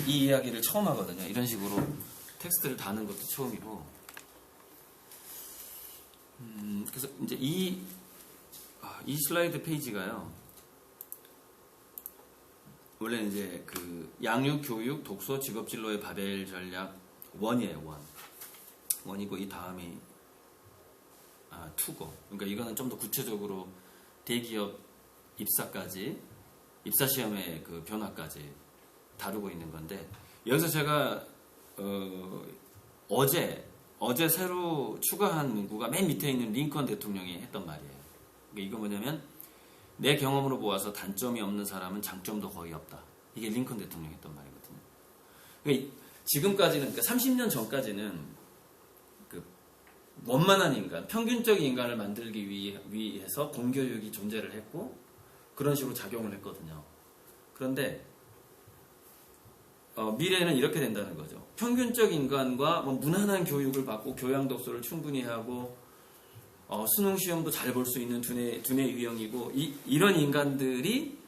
이 이야기를 처음 하거든요. 이런 식으로 텍스트를 다는 것도 처음이고. 그래서 이제 이 슬라이드 페이지가요. 원래 이제 그 양육, 교육, 독서, 직업 진로의 바벨 전략 1이에요. 1이고 이 다음이 2고. 그러니까 이거는 좀 더 구체적으로 대기업 입사까지, 입사 시험의 그 변화까지 다루고 있는 건데, 여기서 제가 어제 새로 추가한 문구가 맨 밑에 있는 링컨 대통령이 했던 말이에요. 그러니까 이거 뭐냐면, 내 경험으로 보아서 단점이 없는 사람은 장점도 거의 없다. 이게 링컨 대통령이 했던 말이거든요. 그러니까 지금까지는, 그러니까 30년 전까지는 그 원만한 인간, 평균적인 인간을 만들기 위해서 공교육이 존재를 했고 그런 식으로 작용을 했거든요. 그런데 미래는 이렇게 된다는 거죠. 평균적 인간과 무난한 교육을 받고 교양 독서를 충분히 하고 수능 시험도 잘 볼 수 있는 두뇌 유형이고 이런 인간들이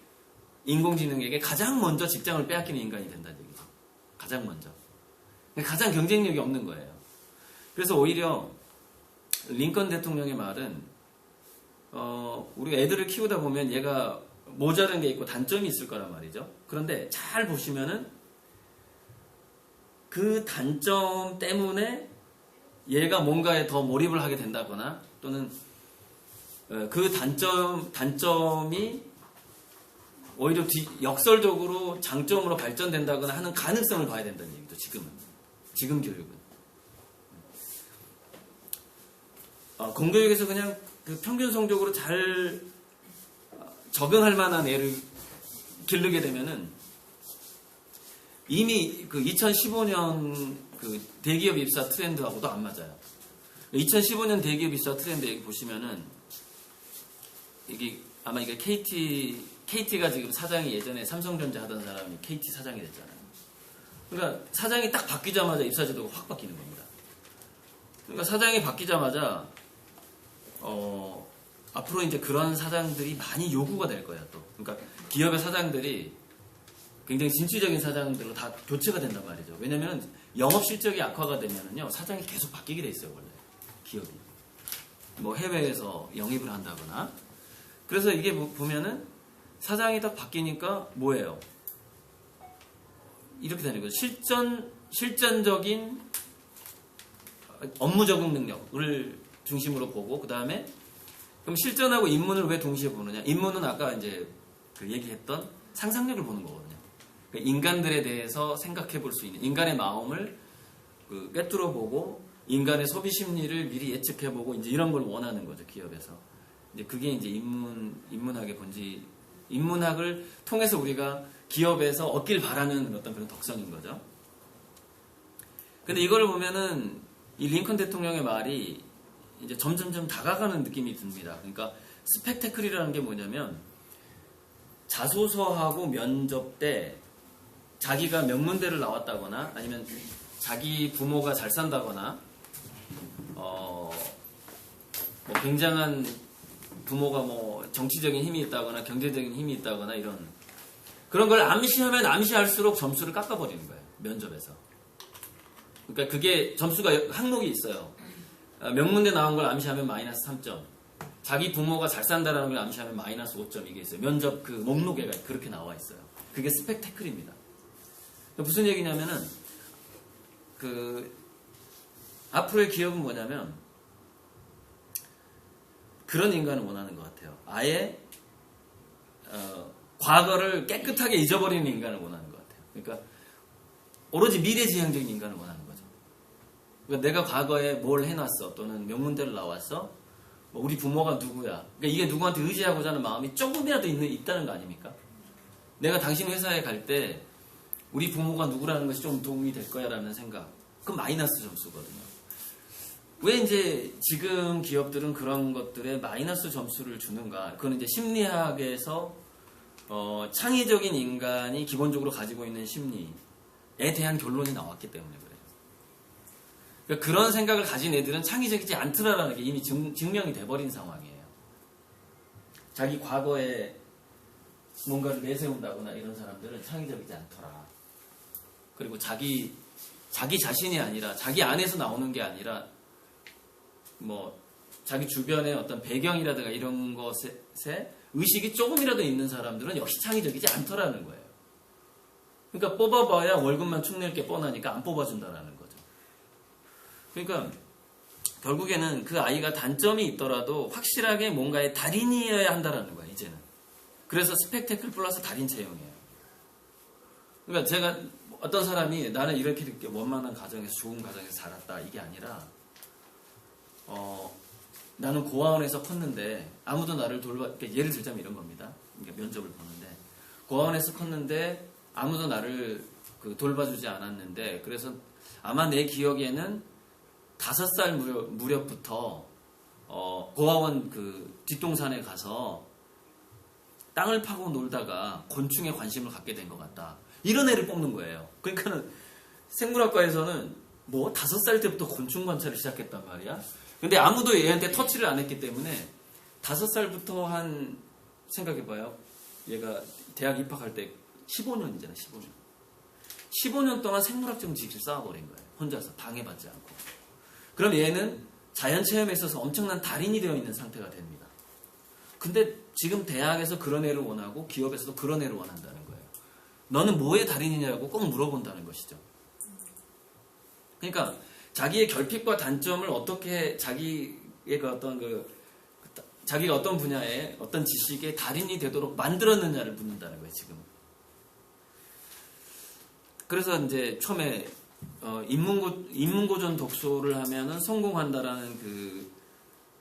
인공지능에게 가장 먼저 직장을 빼앗기는 인간이 된다는 얘기죠. 가장 먼저. 가장 경쟁력이 없는 거예요. 그래서 오히려 링컨 대통령의 말은 우리 애들을 키우다 보면 얘가 모자란 게 있고 단점이 있을 거란 말이죠. 그런데 잘 보시면은 그 단점 때문에 얘가 뭔가에 더 몰입을 하게 된다거나 또는 그 단점이 오히려 역설적으로 장점으로 발전된다거나 하는 가능성을 봐야 된다는 얘기죠. 지금 교육은. 공교육에서 그냥 그 평균 성적으로 잘 적응할 만한 애를 기르게 되면은 이미 그 2015년 그 대기업 입사 트렌드하고도 안 맞아요. 2015년 대기업 입사 트렌드 여기 보시면은 이게 아마 이게 KT가 지금 사장이 예전에 삼성전자 하던 사람이 KT 사장이 됐잖아요. 그러니까 사장이 딱 바뀌자마자 입사 제도가 확 바뀌는 겁니다. 그러니까 사장이 바뀌자마자 앞으로 이제 그런 사장들이 많이 요구가 될 거예요, 또. 그러니까 기업의 사장들이 굉장히 진취적인 사장들로 다 교체가 된단 말이죠. 왜냐면 영업 실적이 악화가 되면은요, 사장이 계속 바뀌게 돼 있어요, 원래. 기업이. 뭐 해외에서 영입을 한다거나. 그래서 이게 보면은 사장이 딱 바뀌니까 뭐예요? 이렇게 되는 거죠. 실전적인 업무 적응 능력을 중심으로 보고, 그 다음에 그럼 실전하고 인문을 왜 동시에 보느냐? 인문은 아까 이제 그 얘기했던 상상력을 보는 거거든요. 그러니까 인간들에 대해서 생각해 볼 수 있는, 인간의 마음을 그 꿰뚫어 보고 인간의 소비 심리를 미리 예측해 보고 이제 이런 걸 원하는 거죠, 기업에서. 이제 그게 이제 인문학의 본질, 인문학을 통해서 우리가 기업에서 얻길 바라는 어떤 그런 덕성인 거죠. 근데 이걸 보면은 이 링컨 대통령의 말이 이제 점점점 다가가는 느낌이 듭니다. 그러니까 스펙테클이라는 게 뭐냐면 자소서하고 면접 때 자기가 명문대를 나왔다거나 아니면 자기 부모가 잘 산다거나 뭐 굉장한 부모가 뭐 정치적인 힘이 있다거나 경제적인 힘이 있다거나 이런 그런 걸 암시하면 암시할수록 점수를 깎아버리는 거예요. 면접에서. 그러니까 그게 점수가 항목이 있어요. 명문대 나온 걸 암시하면 마이너스 3점. 자기 부모가 잘 산다라는 걸 암시하면 마이너스 5점 이게 있어요. 면접 그 목록에 그렇게 나와 있어요. 그게 스펙테클입니다. 무슨 얘기냐면은 그 앞으로의 기업은 뭐냐면 그런 인간을 원하는 것 같아요. 아예 과거를 깨끗하게 잊어버리는 인간을 원하는 것 같아요. 그러니까 오로지 미래지향적인 인간을 원하는 거죠. 그러니까 내가 과거에 뭘 해놨어 또는 명문대를 나왔어 우리 부모가 누구야. 그러니까 이게 누구한테 의지하고자 하는 마음이 조금이라도 있다는 거 아닙니까? 내가 당신 회사에 갈 때 우리 부모가 누구라는 것이 좀 도움이 될 거야 라는 생각. 그건 마이너스 점수거든요. 왜 이제 지금 기업들은 그런 것들에 마이너스 점수를 주는가? 그건 이제 심리학에서 창의적인 인간이 기본적으로 가지고 있는 심리에 대한 결론이 나왔기 때문에 그래요. 그러니까 그런 생각을 가진 애들은 창의적이지 않더라라는 게 이미 증명이 돼버린 상황이에요. 자기 과거에 뭔가를 내세운다거나 이런 사람들은 창의적이지 않더라. 그리고 자기 자신이 아니라 자기 안에서 나오는 게 아니라 뭐 자기 주변의 어떤 배경이라든가 이런 것에 의식이 조금이라도 있는 사람들은 역시 창의적이지 않더라는 거예요. 그러니까 뽑아봐야 월급만 축낼 게 뻔하니까 안 뽑아준다라는 거죠. 그러니까 결국에는 그 아이가 단점이 있더라도 확실하게 뭔가의 달인이어야 한다라는 거예요, 이제는. 그래서 스펙테클 플러스 달인 채용이에요. 그러니까 제가 어떤 사람이 나는 이렇게 원만한 가정에서 좋은 가정에서 자랐다 이게 아니라 나는 고아원에서 컸는데 아무도 나를 그러니까 예를 들자면 이런 겁니다. 그러니까 면접을 보는데 고아원에서 컸는데 아무도 나를 돌봐주지 않았는데 그래서 아마 내 기억에는 5살 무렵부터 고아원 뒷동산에 가서 땅을 파고 놀다가 곤충에 관심을 갖게 된 것 같다. 이런 애를 뽑는 거예요. 그러니까는 생물학과에서는 뭐 5살 때부터 곤충 관찰을 시작했단 말이야. 근데 아무도 얘한테 터치를 안 했기 때문에 5살부터 생각해봐요. 얘가 대학 입학할 때 15년이잖아, 15년. 15년 동안 생물학적 지식을 쌓아버린 거예요. 혼자서 방해받지 않고. 그럼 얘는 자연체험에 있어서 엄청난 달인이 되어 있는 상태가 됩니다. 근데 지금 대학에서 그런 애를 원하고 기업에서도 그런 애를 원한다는 거예요. 너는 뭐의 달인이냐고 꼭 물어본다는 것이죠. 그러니까 자기의 결핍과 단점을 어떻게 자기가 어떤 분야의 어떤 지식의 달인이 되도록 만들었느냐를 묻는다는 거예요, 지금. 그래서 이제 처음에 인문고전 독서를 하면은 성공한다라는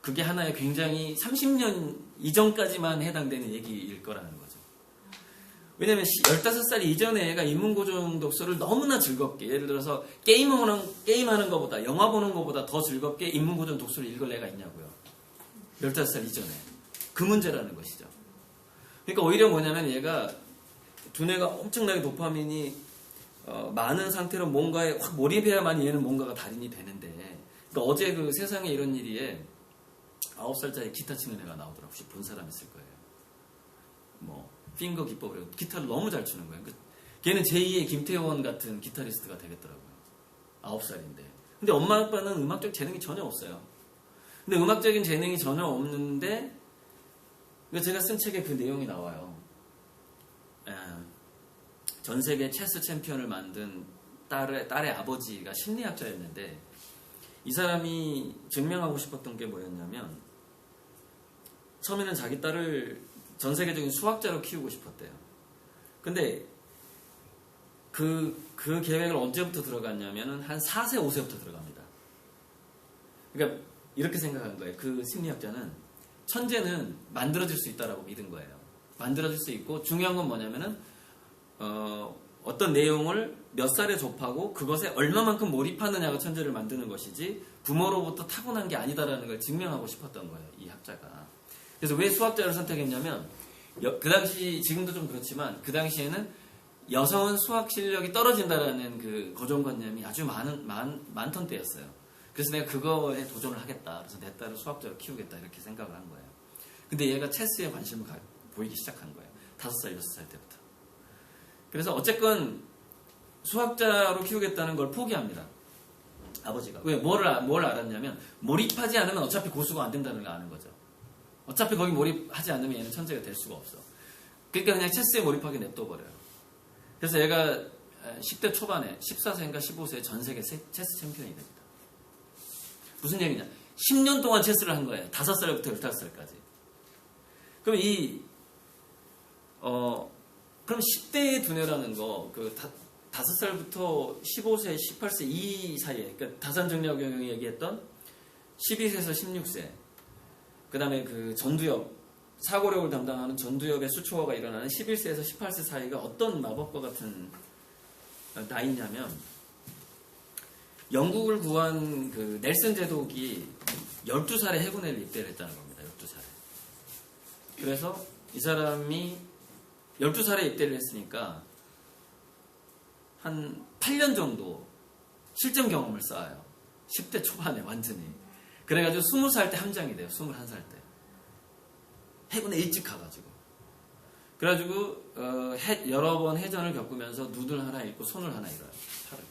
그게 하나의 굉장히 30년 이전까지만 해당되는 얘기일 거라는 거죠. 왜냐면 15살 이전에 애가 인문고전 독서를 너무나 즐겁게, 예를 들어서 게임하는 것보다, 영화 보는 것보다 더 즐겁게 인문고전 독서를 읽을 애가 있냐고요. 15살 이전에. 그 문제라는 것이죠. 그러니까 오히려 뭐냐면 얘가 두뇌가 엄청나게 도파민이 많은 상태로 뭔가에 확 몰입해야만 얘는 뭔가가 달인이 되는데, 그러니까 어제 세상에 이런 일이에 9살짜리 기타 치는 애가 나오더라고요. 혹시 본 사람 있을 거예요. 뭐 핑거 기법으로 기타를 너무 잘 치는 거예요. 그러니까 걔는 제2의 김태원 같은 기타리스트가 되겠더라고요. 9살인데. 근데 엄마 아빠는 음악적 재능이 전혀 없어요. 근데 음악적인 재능이 전혀 없는데 제가 쓴 책에 그 내용이 나와요. 전 세계 체스 챔피언을 만든 딸의 아버지가 심리학자였는데 이 사람이 증명하고 싶었던 게 뭐였냐면 처음에는 자기 딸을 전 세계적인 수학자로 키우고 싶었대요. 근데 그 계획을 언제부터 들어갔냐면은 한 4세, 5세부터 들어갑니다. 그러니까 이렇게 생각한 거예요. 그 심리학자는 천재는 만들어질 수 있다라고 믿은 거예요. 만들어질 수 있고 중요한 건 뭐냐면은 어떤 내용을 몇 살에 접하고 그것에 얼마만큼 몰입하느냐가 천재를 만드는 것이지 부모로부터 타고난 게 아니다라는 걸 증명하고 싶었던 거예요. 이 학자가. 그래서 왜 수학자를 선택했냐면 그 당시, 지금도 좀 그렇지만 그 당시에는 여성은 수학 실력이 떨어진다라는 그 고정관념이 아주 많던 때였어요. 그래서 내가 그거에 도전을 하겠다. 그래서 내 딸을 수학자로 키우겠다 이렇게 생각을 한 거예요. 근데 얘가 체스에 관심을 보이기 시작한 거예요. 5살, 6살 때부터. 그래서 어쨌건 수학자로 키우겠다는 걸 포기합니다. 아버지가. 왜? 뭘 알았냐면 몰입하지 않으면 어차피 고수가 안 된다는 걸 아는 거죠. 어차피 거기 몰입하지 않으면 얘는 천재가 될 수가 없어. 그러니까 그냥 체스에 몰입하게 냅둬버려요. 그래서 얘가 10대 초반에 14세인가 15세에 전 세계 체스 챔피언이 됩니다. 무슨 얘기냐? 10년 동안 체스를 한 거예요. 5살부터 15살까지. 그럼 그럼 10대의 두뇌라는 거, 5살부터 15세, 18세 이 사이에, 그러니까 다산정리학 경영이 얘기했던 12세에서 16세, 그 다음에 그 전두엽, 사고력을 담당하는 전두엽의 수초화가 일어나는 11세에서 18세 사이가 어떤 마법과 같은 나이냐면, 영국을 구한 그 넬슨 제독이 12살에 해군에 입대를 했다는 겁니다. 12살에. 그래서 이 사람이 12살에 입대를 했으니까 한 8년 정도 실전 경험을 쌓아요. 10대 초반에 완전히. 그래가지고 20살 때 함장이 돼요. 21살 때. 해군에 일찍 가가지고. 그래가지고 여러 번 해전을 겪으면서 눈을 하나 잃고 손을 하나 잃어요. 팔을.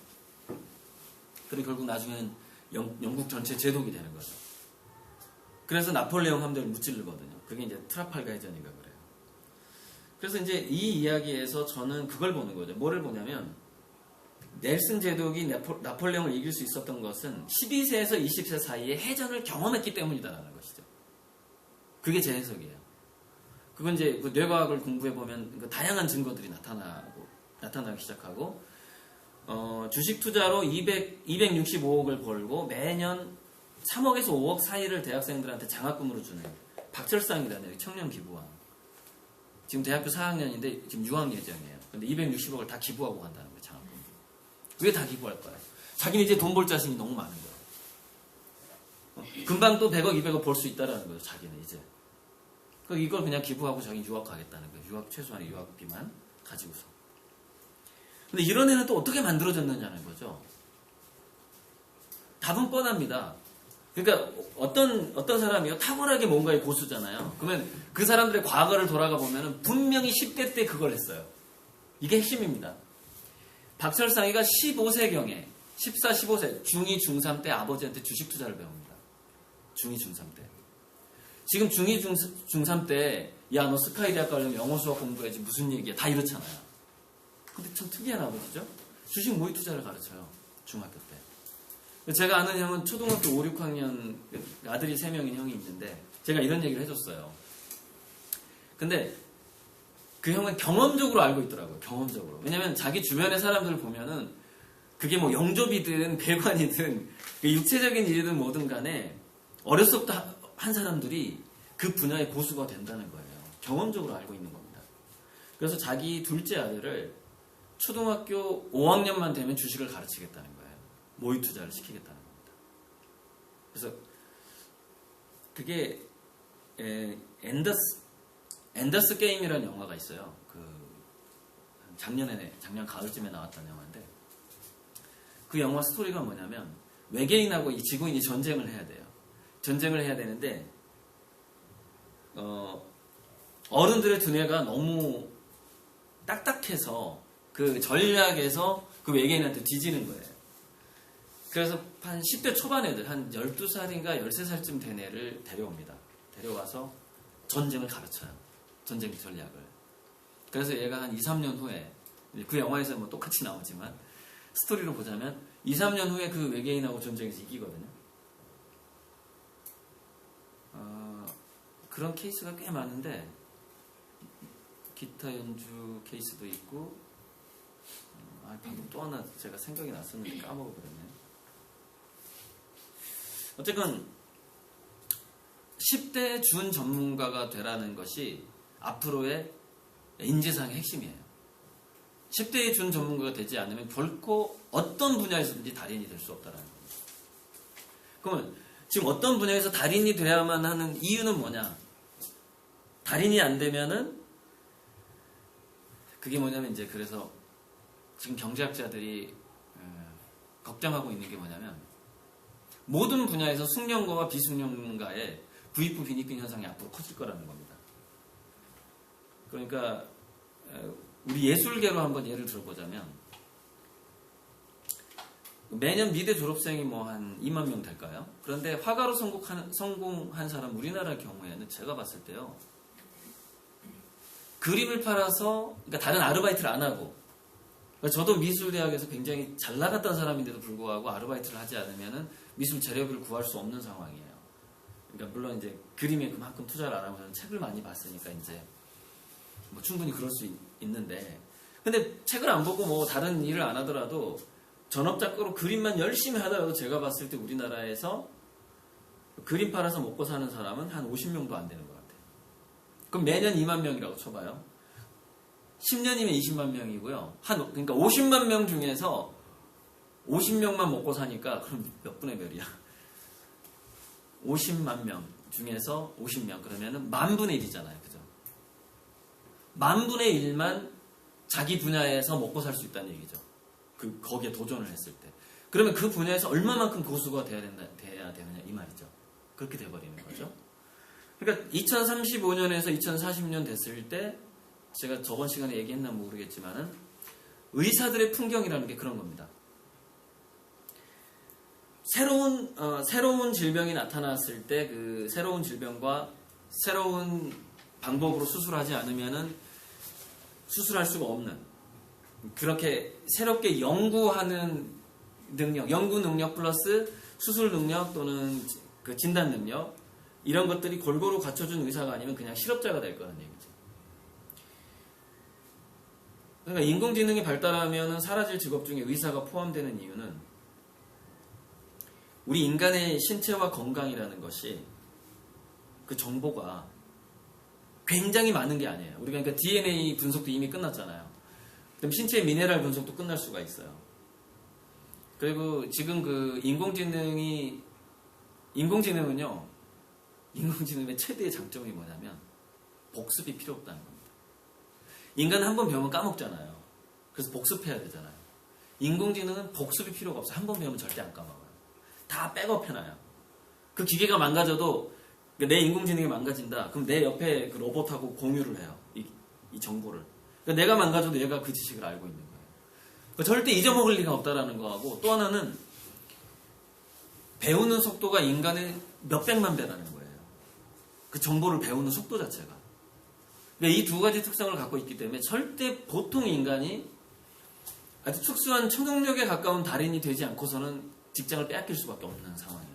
그리고 결국 나중에는 영국 전체 제독이 되는 거죠. 그래서 나폴레옹 함대를 무찌르거든요. 그게 이제 트라팔가 해전인가 그래요. 그래서 이제 이 이야기에서 저는 그걸 보는 거죠. 뭐를 보냐면 넬슨 제독이 나폴레옹을 이길 수 있었던 것은 12세에서 20세 사이에 해전을 경험했기 때문이다라는 것이죠. 그게 제 해석이에요. 그건 이제 그 뇌과학을 공부해보면 그 다양한 증거들이 나타나기 시작하고, 주식 투자로 265억을 벌고 매년 3억에서 5억 사이를 대학생들한테 장학금으로 주는 박철상이라는 청년 기부왕. 지금 대학교 4학년인데 지금 유학 예정이에요. 근데 260억을 다 기부하고 간다는 거예요, 장학금. 왜 다 기부할 거야? 자기는 이제 돈 벌 자신이 너무 많은 거예요. 금방 또 100억, 200억 벌 수 있다라는 거예요, 자기는 이제. 이걸 그냥 기부하고 자기 유학 가겠다는 거예요. 최소한의 유학비만 가지고서. 근데 이런 애는 또 어떻게 만들어졌느냐는 거죠. 답은 뻔합니다. 그러니까 어떤 사람이요, 타고나게 뭔가의 고수잖아요. 그러면 그 사람들의 과거를 돌아가 보면 분명히 10대 때 그걸 했어요. 이게 핵심입니다. 박철상이가 15세경에 14, 15세 중2, 중3 때 아버지한테 주식 투자를 배웁니다. 중2, 중3 때. 지금 중2, 중3 때 야, 너 스카이 대학 가려면 영어 수학 공부해야지 무슨 얘기야, 다 이렇잖아요. 근데 참 특이한 아버지죠. 주식 모의 투자를 가르쳐요, 중학교 때. 제가 아는 형은 초등학교 5, 6학년 아들이 3명인 형이 있는데 제가 이런 얘기를 해줬어요. 근데 그 형은 경험적으로 알고 있더라고요. 경험적으로. 왜냐면 자기 주변의 사람들을 보면은 그게 뭐 영접이든 배관이든 육체적인 일이든 뭐든 간에 어렸을 때 한 사람들이 그 분야의 고수가 된다는 거예요. 경험적으로 알고 있는 겁니다. 그래서 자기 둘째 아들을 초등학교 5학년만 되면 주식을 가르치겠다는 거예요. 모의 투자를 시키겠다는 겁니다. 그래서 그게 엔더스 게임이라는 영화가 있어요. 작년 가을쯤에 나왔던 영화인데 그 영화 스토리가 뭐냐면 외계인하고 이 지구인이 전쟁을 해야 돼요. 전쟁을 해야 되는데 어른들의 두뇌가 너무 딱딱해서 그 전략에서 그 외계인한테 뒤지는 거예요. 그래서 한 10대 초반 애들, 한 12살인가 13살쯤 된 애를 데려옵니다. 데려와서 전쟁을 가르쳐요. 전쟁 전략을. 그래서 얘가 한 2, 3년 후에, 그 영화에서 뭐 똑같이 나오지만, 스토리로 보자면, 2, 3년 후에 그 외계인하고 전쟁에서 이기거든요. 그런 케이스가 꽤 많은데, 기타 연주 케이스도 있고, 방금 또 하나 제가 생각이 났었는데 까먹어버렸네요. 어쨌건 10대 준 전문가가 되라는 것이 앞으로의 인재상의 핵심이에요. 10대의 준 전문가가 되지 않으면 결코 어떤 분야에서든지 달인이 될 수 없다는 겁니다. 그러면 지금 어떤 분야에서 달인이 돼야만 하는 이유는 뭐냐? 달인이 안 되면은 그게 뭐냐면 이제 그래서 지금 경제학자들이 걱정하고 있는 게 뭐냐면 모든 분야에서 숙련가와 비숙련가의 부익부 빈익빈 현상이 앞으로 커질 거라는 겁니다. 그러니까 우리 예술계로 한번 예를 들어보자면 매년 미대 졸업생이 뭐 한 2만 명 될까요? 그런데 화가로 성공한 사람 우리나라 경우에는 제가 봤을 때요. 그림을 팔아서 그러니까 다른 아르바이트를 안 하고 저도 미술대학에서 굉장히 잘 나갔던 사람인데도 불구하고 아르바이트를 하지 않으면 미술 재료비를 구할 수 없는 상황이에요. 그러니까 물론 이제 그림에 그만큼 투자를 안 하고 저는 책을 많이 봤으니까 이제 뭐 충분히 그럴 수 있는데 근데 책을 안 보고 뭐 다른 일을 안 하더라도 전업작가로 그림만 열심히 하더라도 제가 봤을 때 우리나라에서 그림 팔아서 먹고 사는 사람은 한 50명도 안 되는 것 같아요. 그럼 매년 2만 명이라고 쳐봐요. 10년이면 20만 명이고요. 그러니까 50만 명 중에서 50명만 먹고 사니까 그럼 몇 분의 몇이야? 50만 명 중에서 50명 그러면은 10,000분의 1이잖아요. 그죠? 10,000분의 1만 자기 분야에서 먹고 살 수 있다는 얘기죠. 거기에 도전을 했을 때. 그러면 그 분야에서 얼마만큼 고수가 돼야 되느냐 이 말이죠. 그렇게 돼버리는 거죠. 그러니까 2035년에서 2040년 됐을 때 제가 저번 시간에 얘기했나 모르겠지만은 의사들의 풍경이라는 게 그런 겁니다. 새로운 질병이 나타났을 때 그 새로운 질병과 새로운 방법으로 수술하지 않으면은 수술할 수가 없는, 그렇게 새롭게 연구하는 능력, 연구 능력 플러스 수술 능력 또는 그 진단 능력, 이런 것들이 골고루 갖춰준 의사가 아니면 그냥 실업자가 될 거라는 얘기죠. 그러니까 인공지능이 발달하면 사라질 직업 중에 의사가 포함되는 이유는 우리 인간의 신체와 건강이라는 것이 그 정보가 굉장히 많은 게 아니에요. 우리가 그러니까 DNA 분석도 이미 끝났잖아요. 그럼 신체의 미네랄 분석도 끝날 수가 있어요. 그리고 지금 그 인공지능의 최대의 장점이 뭐냐면 복습이 필요 없다는 겁니다. 인간은 한 번 배우면 까먹잖아요. 그래서 복습해야 되잖아요. 인공지능은 복습이 필요가 없어요. 한 번 배우면 절대 안 까먹어요. 다 백업해놔요. 그 기계가 망가져도 내 인공지능이 망가진다. 그럼 내 옆에 그 로봇하고 공유를 해요. 이 정보를. 그러니까 내가 망가져도 얘가 그 지식을 알고 있는 거예요. 그러니까 절대 잊어먹을 리가 없다라는 거하고, 또 하나는 배우는 속도가 인간의 몇백만 배라는 거예요. 그 정보를 배우는 속도 자체가. 그러니까 이 두 가지 특성을 갖고 있기 때문에 절대 보통 인간이 아주 특수한 초능력에 가까운 달인이 되지 않고서는 직장을 빼앗길 수밖에 없는 상황이에요.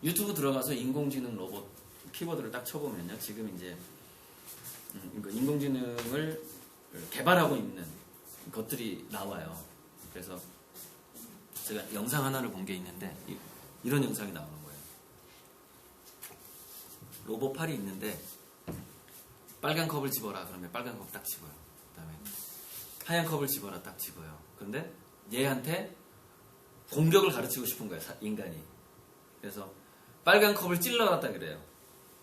유튜브 들어가서 인공지능 로봇 키워드를 딱 쳐보면요, 지금 이제 인공지능을 개발하고 있는 것들이 나와요. 그래서 제가 영상 하나를 본 게 있는데 이런 영상이 나오는 거예요. 로봇 팔이 있는데 빨간 컵을 집어라 그러면 빨간 컵 딱 집어요. 그 다음에 하얀 컵을 집어라 딱 집어요. 그런데 얘한테 공격을 가르치고 싶은 거예요, 인간이. 그래서 빨간 컵을 찔러라 딱 그래요.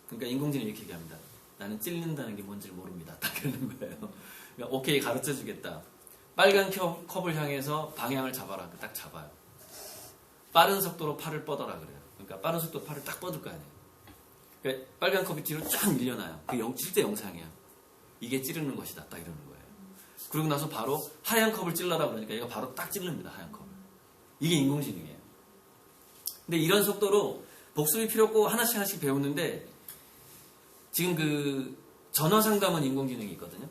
그러니까 인공지능이 이렇게 얘기합니다. 나는 찔린다는 게 뭔지를 모릅니다. 딱 그러는 거예요. 그러니까 오케이, 가르쳐 주겠다. 빨간 컵을 향해서 방향을 잡아라. 딱 잡아요. 빠른 속도로 팔을 뻗어라 그래요. 그러니까 빠른 속도로 팔을 딱 뻗을 거 아니에요. 그러니까 빨간 컵이 뒤로 쫙 밀려나요. 그 실제 영상이에요. 이게 찌르는 것이다. 딱 이러는 거예요. 그러고 나서 바로 하얀 컵을 찔러라 그러니까 얘가 바로 딱 찌릅니다. 하얀 컵을. 이게 인공지능이에요. 근데 이런 속도로 복습이 필요 없고 하나씩 배우는데, 지금 그 전화 상담은 인공지능이 있거든요.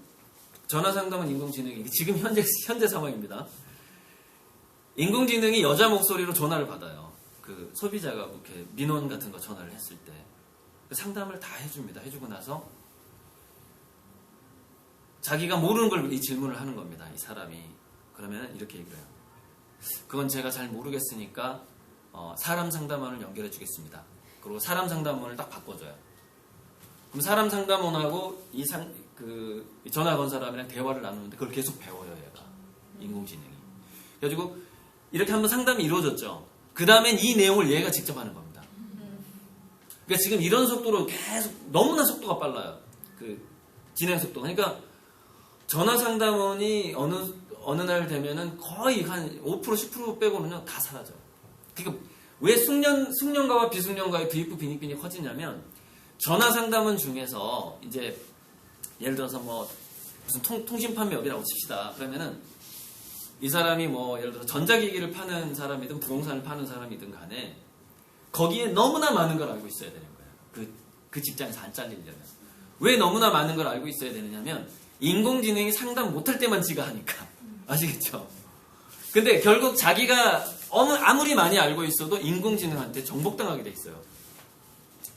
전화 상담은 인공지능이 지금 현재 상황입니다. 인공지능이 여자 목소리로 전화를 받아요. 그 소비자가 이렇게 민원 같은 거 전화를 했을 때 그 상담을 다 해줍니다. 해주고 나서 자기가 모르는 걸 이 질문을 하는 겁니다. 이 사람이. 그러면 이렇게 얘기를 해요. 그건 제가 잘 모르겠으니까 사람 상담원을 연결해 주겠습니다. 그리고 사람 상담원을 딱 바꿔줘요. 그럼 사람 상담원하고 이 전화 건 사람이랑 대화를 나누는데 그걸 계속 배워요, 얘가. 인공지능이. 그래가지고 이렇게 한번 상담이 이루어졌죠. 그 다음엔 이 내용을 얘가 직접 하는 겁니다. 그러니까 지금 이런 속도로 계속 너무나 속도가 빨라요. 그 진행 속도가. 그러니까 전화 상담원이 어느 날 되면은 거의 한 5% 10% 빼고는요 다 사라져요. 그러니까 왜 숙련가와 비숙련가의 부익부 빈익빈이 커지냐면, 전화 상담원 중에서 이제 예를 들어서 뭐 무슨 통신 판매업이라고 칩시다. 그러면은 이 사람이 뭐 예를 들어서 전자기기를 파는 사람이든 부동산을 파는 사람이든 간에 거기에 너무나 많은 걸 알고 있어야 되는 거예요. 그 직장에서 안 잘리려면. 왜 너무나 많은 걸 알고 있어야 되느냐면, 인공지능이 상담 못할 때만 지가 하니까. 아시겠죠? 근데 결국 자기가 아무리 많이 알고 있어도 인공지능한테 정복당하게 돼 있어요.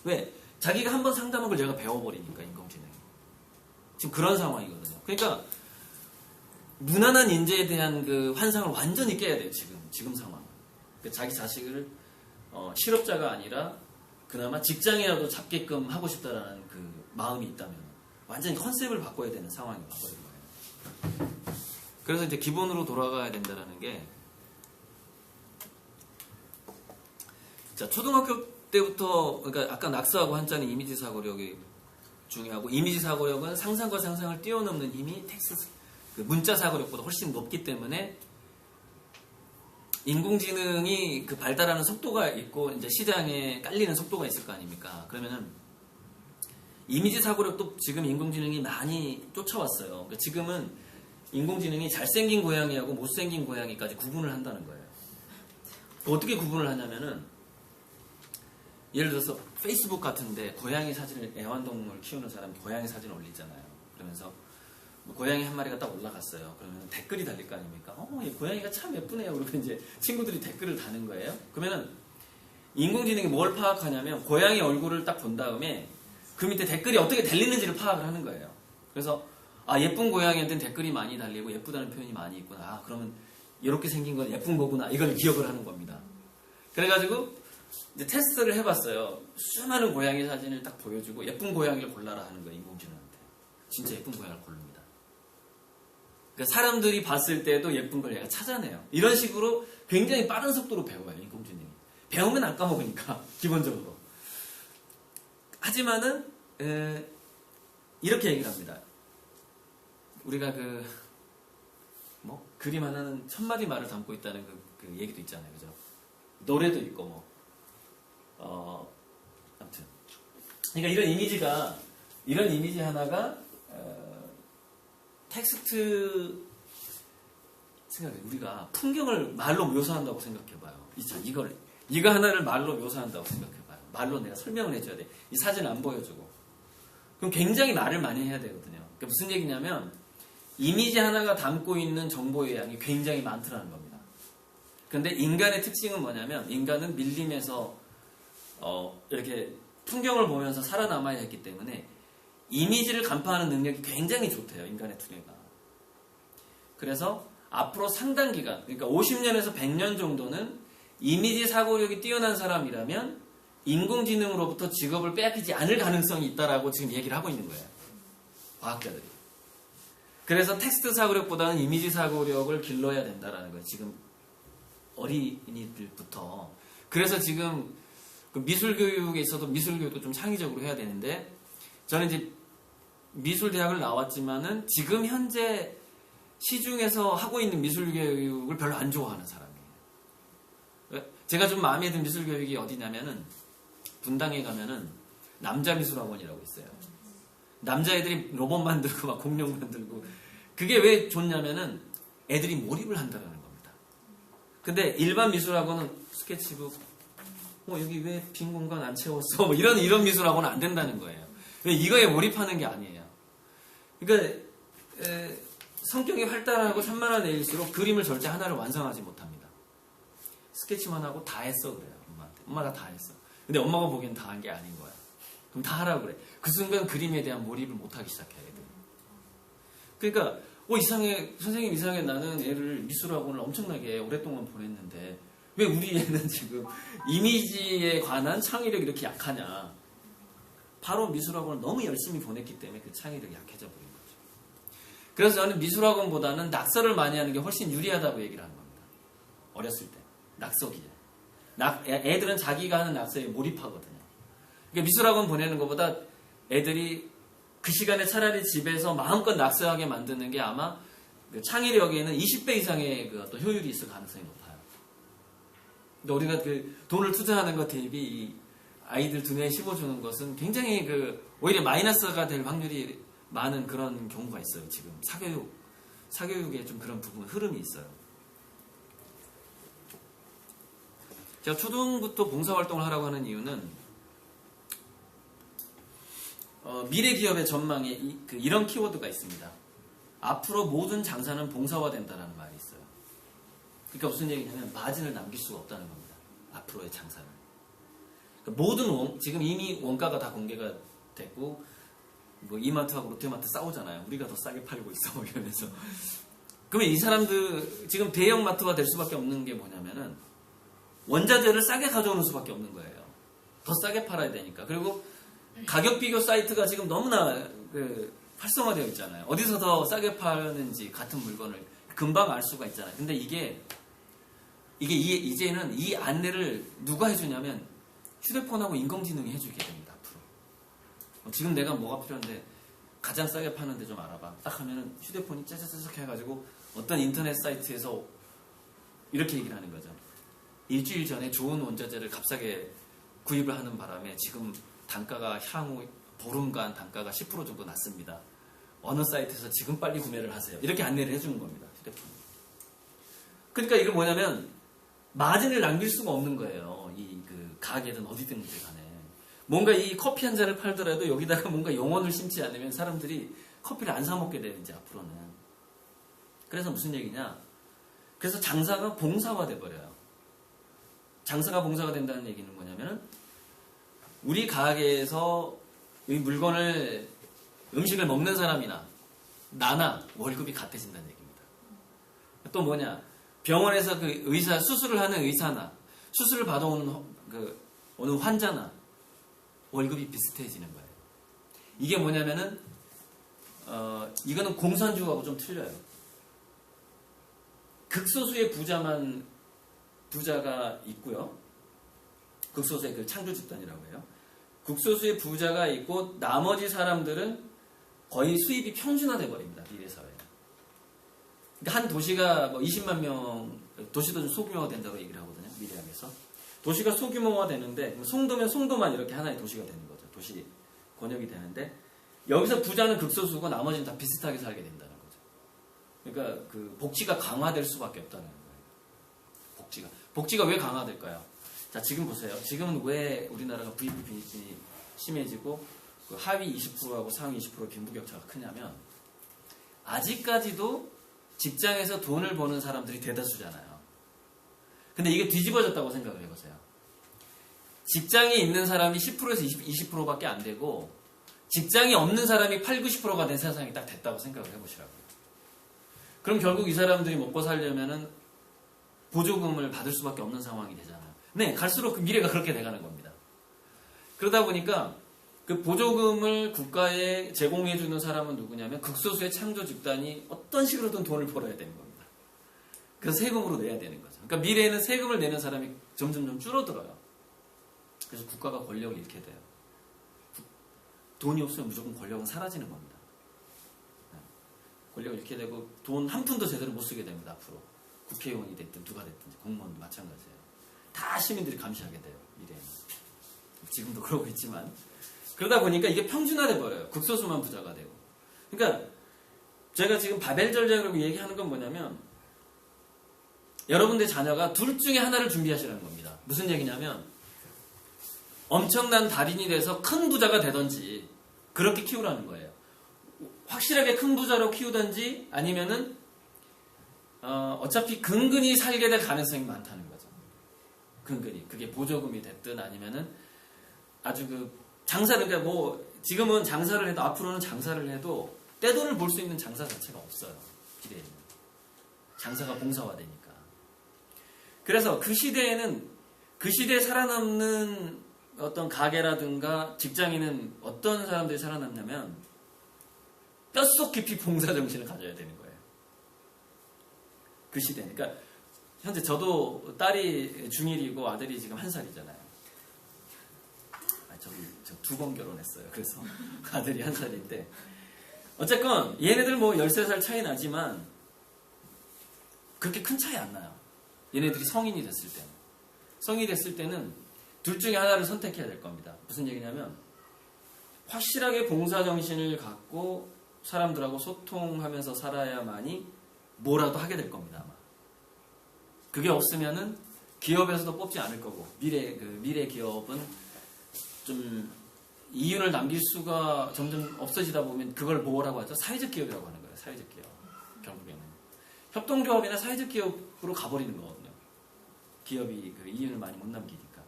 왜? 자기가 한번 상담한 걸 얘가 배워버리니까, 인공지능이. 지금 그런 상황이거든요. 그러니까 무난한 인재에 대한 그 환상을 완전히 깨야 돼요. 지금 상황. 그러니까 자기 자식을 실업자가 아니라 그나마 직장이라도 잡게끔 하고 싶다라는 그 마음이 있다면 완전히 컨셉을 바꿔야 되는 상황이 와버린 거예요. 그래서 이제 기본으로 돌아가야 된다는 게, 자, 초등학교 때부터, 그러니까 아까 낙서하고 한자는 이미지 사고력이 중요하고, 이미지 사고력은 상상과 상상을 뛰어넘는 힘이 그 문자 사고력보다 훨씬 높기 때문에 인공지능이 그 발달하는 속도가 있고 이제 시장에 깔리는 속도가 있을 거 아닙니까? 그러면은 이미지 사고력도 지금 인공지능이 많이 쫓아왔어요. 그러니까 지금은 인공지능이 잘생긴 고양이하고 못생긴 고양이까지 구분을 한다는 거예요. 어떻게 구분을 하냐면은 예를 들어서 페이스북 같은데 고양이 사진을 애완동물 키우는 사람이 고양이 사진 올리잖아요. 그러면서 뭐 고양이 한 마리가 딱 올라갔어요. 그러면 댓글이 달릴 거 아닙니까? 이 고양이가 참 예쁘네요. 그리고 이제 친구들이 댓글을 다는 거예요. 그러면은 인공지능이 뭘 파악하냐면 고양이 얼굴을 딱 본 다음에 그 밑에 댓글이 어떻게 달리는지를 파악을 하는 거예요. 그래서 예쁜 고양이한테는 댓글이 많이 달리고 예쁘다는 표현이 많이 있구나. 그러면 이렇게 생긴 건 예쁜 거구나. 이걸 기억을 하는 겁니다. 그래가지고 이제 테스트를 해봤어요. 수많은 고양이 사진을 딱 보여주고 예쁜 고양이를 골라라 하는 거예요. 인공지능한테. 진짜 예쁜 고양이를 고릅니다. 그러니까 사람들이 봤을 때도 예쁜 걸 얘가 찾아내요. 이런 식으로 굉장히 빠른 속도로 배워요. 인공지능이. 배우면 안 까먹으니까 기본적으로. 하지만은 이렇게 얘기를 합니다. 우리가 그림 하나는 1000마디 말을 담고 있다는 그 얘기도 있잖아요. 그죠? 노래도 있고 아무튼 그러니까 이런 이미지 하나가 텍스트 생각해. 우리가 풍경을 말로 묘사한다고 생각해봐요. 이거 하나를 말로 묘사한다고 생각해봐요. 말로 내가 설명을 해줘야 돼. 이 사진 안 보여주고. 그럼 굉장히 말을 많이 해야 되거든요. 그러니까 무슨 얘기냐면 이미지 하나가 담고 있는 정보의 양이 굉장히 많더라는 겁니다. 그런데 인간의 특징은 뭐냐면 인간은 밀림에서 이렇게 풍경을 보면서 살아남아야 했기 때문에 이미지를 간파하는 능력이 굉장히 좋대요. 인간의 두뇌가. 그래서 앞으로 상당 기간, 그러니까 50년에서 100년 정도는 이미지 사고력이 뛰어난 사람이라면 인공지능으로부터 직업을 빼앗기지 않을 가능성이 있다라고 지금 얘기를 하고 있는 거예요. 과학자들이. 그래서 텍스트 사고력보다는 이미지 사고력을 길러야 된다라는 거예요. 지금 어린이들부터. 그래서 지금 그 미술 교육에 있어도 미술 교육도 좀 창의적으로 해야 되는데 저는 이제 미술대학을 나왔지만은 지금 현재 시중에서 하고 있는 미술 교육을 별로 안 좋아하는 사람이에요. 제가 좀 마음에 든 미술 교육이 어디냐면은 분당에 가면은 남자 미술학원이라고 있어요. 남자애들이 로봇 만들고 막 공룡 만들고 그게 왜 좋냐면은 애들이 몰입을 한다는 겁니다. 근데 일반 미술학원은 스케치북 여기 왜 빈 공간 안 채웠어? 이런 미술학원은 안 된다는 거예요. 왜 이거에 몰입하는 게 아니에요. 그러니까 성격이 활달하고 산만한 애일수록 그림을 절대 하나를 완성하지 못합니다. 스케치만 하고 다 했어 그래요. 엄마한테. 엄마가 다 했어. 근데 엄마가 보기엔 다 한 게 아닌 거야. 그럼 다 하라고 그래. 그 순간 그림에 대한 몰입을 못하기 시작해요. 애들. 그러니까 이상해. 선생님 이상해. 나는 애를 미술학원을 엄청나게 오랫동안 보냈는데 왜 우리 애는 지금 이미지에 관한 창의력이 이렇게 약하냐. 바로 미술학원을 너무 열심히 보냈기 때문에 그 창의력이 약해져 버린 거죠. 그래서 저는 미술학원보다는 낙서를 많이 하는 게 훨씬 유리하다고 얘기를 하는 겁니다. 어렸을 때. 낙서기에. 애들은 자기가 하는 낙서에 몰입하거든요. 그러니까 미술학원 보내는 것보다 애들이 그 시간에 차라리 집에서 마음껏 낙서하게 만드는 게 아마 그 창의력에는 20배 이상의 그 어떤 효율이 있을 가능성이 높아요. 근데 우리가 그 돈을 투자하는 것 대비 이 아이들 두뇌에 씹어주는 것은 굉장히 오히려 마이너스가 될 확률이 많은 그런 경우가 있어요. 지금 사교육에 좀 그런 부분 흐름이 있어요. 제가 초등부터 봉사활동을 하라고 하는 이유는 미래 기업의 전망에 이런 키워드가 있습니다. 앞으로 모든 장사는 봉사화된다는 말이 있어요. 그러니까 무슨 얘기냐면 마진을 남길 수가 없다는 겁니다. 앞으로의 장사는. 그러니까 지금 이미 원가가 다 공개가 됐고 이마트하고 롯데마트 싸우잖아요. 우리가 더 싸게 팔고 있어 이러면서. 그러면 이 사람들 지금 대형마트가 될 수밖에 없는 게 뭐냐면은 원자재를 싸게 가져오는 수밖에 없는 거예요. 더 싸게 팔아야 되니까. 그리고 가격 비교 사이트가 지금 너무나 활성화되어 있잖아요. 어디서 더 싸게 파는지 같은 물건을 금방 알 수가 있잖아요. 근데 이게 이제는 이 안내를 누가 해주냐면 휴대폰하고 인공지능이 해주게 됩니다. 앞으로. 지금 내가 뭐가 필요한데 가장 싸게 파는데 좀 알아봐. 딱 하면은 휴대폰이 짜자자작 해가지고 어떤 인터넷 사이트에서 이렇게 얘기를 하는 거죠. 일주일 전에 좋은 원자재를 값싸게 구입을 하는 바람에 지금 단가가 향후 보름간 단가가 10% 정도 낮습니다. 어느 사이트에서 지금 빨리 구매를 하세요. 이렇게 안내를 해주는 겁니다. 휴대폰. 그러니까 이게 뭐냐면 마진을 남길 수가 없는 거예요. 이 그 가게든 어디든지 간에. 뭔가 이 커피 한 잔을 팔더라도 여기다가 뭔가 영혼을 심지 않으면 사람들이 커피를 안 사 먹게 되는지 앞으로는. 그래서 무슨 얘기냐? 그래서 장사가 봉사화돼 버려요. 장사가 봉사가 된다는 얘기는 뭐냐면은 우리 가게에서 이 물건을 음식을 먹는 사람이나 나나 월급이 같아진다는 얘기입니다. 또 뭐냐? 병원에서 그 의사 수술을 하는 의사나 수술을 받아오는 그 어느 환자나 월급이 비슷해지는 거예요. 이게 뭐냐면은 이거는 공산주의하고 좀 틀려요. 극소수의 부자가 있고요. 극소수의 그 창조 집단이라고 해요. 극소수의 부자가 있고 나머지 사람들은 거의 수입이 평준화돼 버립니다. 미래 사회에. 그러니까 한 도시가 뭐 20만 명, 도시도 좀 소규모가 된다고 얘기를 하거든요. 미래학에서. 도시가 소규모가 되는데 송도면 송도만 이렇게 하나의 도시가 되는 거죠. 도시 권역이 되는데 여기서 부자는 극소수고 나머지는 다 비슷하게 살게 된다는 거죠. 그러니까 그 복지가 강화될 수밖에 없다는 거예요. 복지가 왜 강화될까요? 자, 지금 보세요. 지금은 왜 우리나라가 부익부 빈곤이 심해지고 그 하위 20%하고 상위 20% 빈부격차가 크냐면 아직까지도 직장에서 돈을 버는 사람들이 대다수잖아요. 근데 이게 뒤집어졌다고 생각을 해보세요. 직장에 있는 사람이 10%에서 20%밖에 안 되고 직장이 없는 사람이 8, 90%가 된 세상이 딱 됐다고 생각을 해보시라고요. 그럼 결국 이 사람들이 먹고 살려면은 보조금을 받을 수밖에 없는 상황이 되잖아요. 네, 갈수록 그 미래가 그렇게 돼가는 겁니다. 그러다 보니까 그 보조금을 국가에 제공해주는 사람은 누구냐면 극소수의 창조 집단이 어떤 식으로든 돈을 벌어야 되는 겁니다. 그래서 세금으로 내야 되는 거죠. 그러니까 미래에는 세금을 내는 사람이 점점 줄어들어요. 그래서 국가가 권력을 잃게 돼요. 돈이 없으면 무조건 권력은 사라지는 겁니다. 권력을 잃게 되고 돈 한 푼도 제대로 못 쓰게 됩니다. 앞으로. 국회의원이 됐든 누가 됐든지 공무원도 마찬가지예요. 다 시민들이 감시하게 돼요. 미래에는. 지금도 그러고 있지만. 그러다 보니까 이게 평준화돼 버려요. 극소수만 부자가 되고. 그러니까 제가 지금 바벨절정이라고 얘기하는 건 뭐냐면 여러분들 자녀가 둘 중에 하나를 준비하시라는 겁니다. 무슨 얘기냐면 엄청난 달인이 돼서 큰 부자가 되든지 그렇게 키우라는 거예요. 확실하게 큰 부자로 키우든지 아니면은 어차피 근근히 살게 될 가능성이 많다는 거죠. 근근히. 그게 보조금이 됐든 아니면은 아주 그 장사를, 그러니까 뭐 지금은 장사를 해도 앞으로는 장사를 해도 떼돈을 벌 수 있는 장사 자체가 없어요. 기대에는. 장사가 봉사화되니까. 그래서 그 시대에는 그 시대에 살아남는 어떤 가게라든가 직장인은 어떤 사람들이 살아남냐면 뼛속 깊이 봉사정신을 가져야 되는 거예요. 그 시대는. 그러니까 현재 저도 딸이 중1이고 아들이 지금 1살이잖아요. 저 2번 결혼했어요. 그래서 아들이 1살인데 어쨌건 얘네들 뭐 13살 차이 나지만 그렇게 큰 차이 안 나요. 얘네들이 성인이 됐을 때는 둘 중에 하나를 선택해야 될 겁니다. 무슨 얘기냐면 확실하게 봉사정신을 갖고 사람들하고 소통하면서 살아야만이 뭐라도 하게 될 겁니다. 아마. 그게 없으면은 기업에서도 뽑지 않을 거고 미래 기업은 좀 이윤을 남길 수가 점점 없어지다 보면 그걸 뭐라고 하죠? 사회적 기업이라고 하는 거예요. 사회적 기업. 결국에는. 협동조합이나 사회적 기업으로 가버리는 거거든요. 기업이 그 이윤을 많이 못 남기니까.